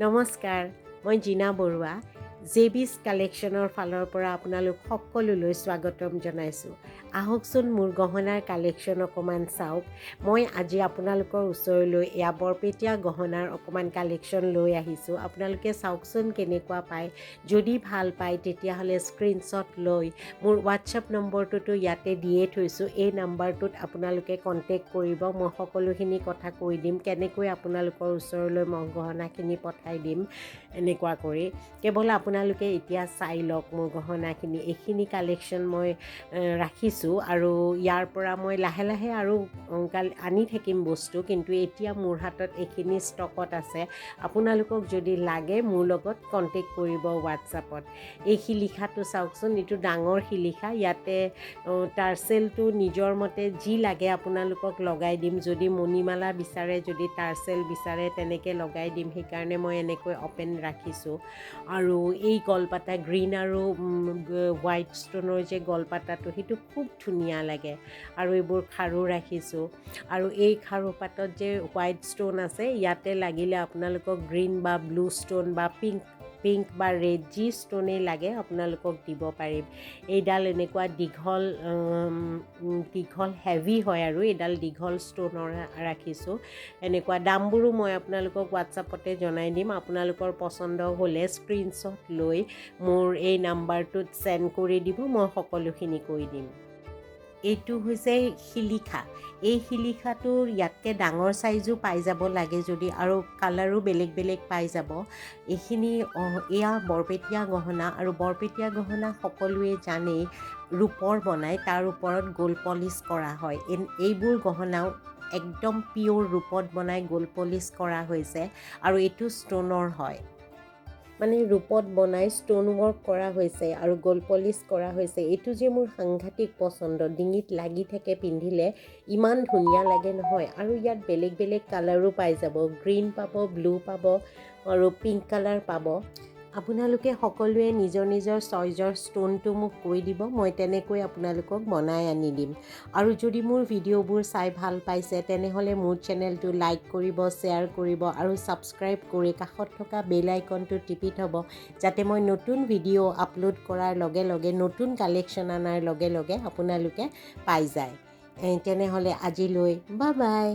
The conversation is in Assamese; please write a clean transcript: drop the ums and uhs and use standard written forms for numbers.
নমস্কাৰ, মই জিনা বৰুৱা জেবিছ কালেকশ্যনৰ ফালৰ পৰা আপোনালোক সকলোলৈ স্বাগতম জনাইছোঁ। আহকচোন মোৰ গহনাৰ কালেকশ্যন অকণমান চাওক। মই আজি আপোনালোকৰ ওচৰলৈ এয়া বৰপেটীয়া গহনাৰ অকণমান কালেকশ্যন লৈ আহিছোঁ। আপোনালোকে চাওকচোন কেনেকুৱা পায়। যদি ভাল পায় তেতিয়াহ'লে স্ক্ৰীনশ্বট লৈ মোৰ হোৱাটছএপ নম্বৰটোতো ইয়াতে দিয়ে থৈছোঁ। এই নাম্বাৰটোত আপোনালোকে কণ্টেক্ট কৰিব। মই সকলোখিনি কথা কৈ দিম, কেনেকৈ আপোনালোকৰ ওচৰলৈ মই গহনাখিনি পঠাই দিম। এনেকুৱা কৰি কেৱল আপোনালোকে এতিয়া চাই লওক মোৰ গহনাখিনি। এইখিনি কালেকশ্যন মই ৰাখিছোঁ আৰু ইয়াৰ পৰা মই লাহে লাহে আৰু আনি থাকিম বস্তু, কিন্তু এতিয়া মোৰ হাতত এইখিনি ষ্টকত আছে। আপোনালোকক যদি লাগে মোৰ লগত কণ্টেক্ট কৰিব হোৱাটছআপত। এই শিলিখাটো চাওকচোন, এইটো ডাঙৰ শিলিখা। ইয়াতে টাৰ্চেলটো নিজৰ মতে যি লাগে আপোনালোকক লগাই দিম। যদি মণিমালা বিচাৰে, যদি টাৰ্চেল বিচাৰে তেনেকৈ লগাই দিম। সেইকাৰণে মই এনেকৈ অপেন ৰাখিছোঁ। আৰু এই গলপাতা গ্ৰীণ আৰু হোৱাইট ষ্টনৰ যে গলপাতাটো, সেইটো খুব ধুনীয়া লাগে। আৰু এইবোৰ খাৰু ৰাখিছোঁ। আৰু এই খাৰু পাতত যে হোৱাইট ষ্টন আছে, ইয়াতে লাগিলে আপোনালোকক গ্ৰীণ বা ব্লু ষ্টন বা পিংক বা ৰেড যি ষ্টনেই লাগে আপোনালোকক দিব পাৰিম। এইডাল এনেকুৱা দীঘল হেভি হয় আৰু এইডাল দীঘল ষ্টনৰ ৰাখিছোঁ। এনেকুৱা দামবোৰো মই আপোনালোকক হোৱাটছআপতে জনাই দিম। আপোনালোকৰ পচন্দ হ'লে স্ক্ৰীনশ্বট লৈ মোৰ এই নাম্বাৰটোত চেণ্ড কৰি দিব, মই সকলোখিনি কৈ দিম। এইটো হৈছে শিলিখা। এই শিলিখাটোৰ ইয়াতকৈ ডাঙৰ চাইজো পাই যাব লাগে যদি, আৰু কালাৰো বেলেগ বেলেগ পাই যাব। এইখিনি এয়া বৰপেটীয়া গহনা, আৰু বৰপেটীয়া গহনা সকলোৱে জানেই ৰূপৰ বনায়, তাৰ ওপৰত গ'ল্ড পলিছ কৰা হয়। এইবোৰ গহনাও একদম পিয়'ৰ ৰূপত বনাই গ'ল্ড পলিছ কৰা হৈছে, আৰু এইটো ষ্টনৰ হয়। মানে ৰূপত বনাই ষ্টন ৱৰ্ক কৰা হৈছে আৰু গ'ল্ড পলিছ কৰা হৈছে। এইটো যে মোৰ সাংঘাতিক পচন্দ, ডিঙিত লাগি থাকে পিন্ধিলে ইমান ধুনীয়া লাগে নহয়। আৰু ইয়াত বেলেগ বেলেগ কালাৰো পাই যাব। গ্ৰীণ পাব, ব্লু পাব আৰু পিংক কালাৰ পাব। আপোনালোকে সকলোৱে নিজৰ নিজৰ চইজৰ ষ্টনটো মোক কৈ দিব, মই তেনেকৈ আপোনালোকক বনাই আনি দিম। আৰু যদি মোৰ ভিডিঅ'বোৰ চাই ভাল পাইছে তেনেহ'লে মোৰ চেনেলটো লাইক কৰিব, শ্বেয়াৰ কৰিব আৰু ছাবস্ক্ৰাইব কৰি কাষত থকা বেল আইকনটো টিপি থ'ব, যাতে মই নতুন ভিডিঅ' আপলোড কৰাৰ লগে লগে, নতুন কালেকশ্যন অনাৰ লগে লগে আপোনালোকে পাই যায়। তেনেহ'লে আজিলৈ বাই বাই।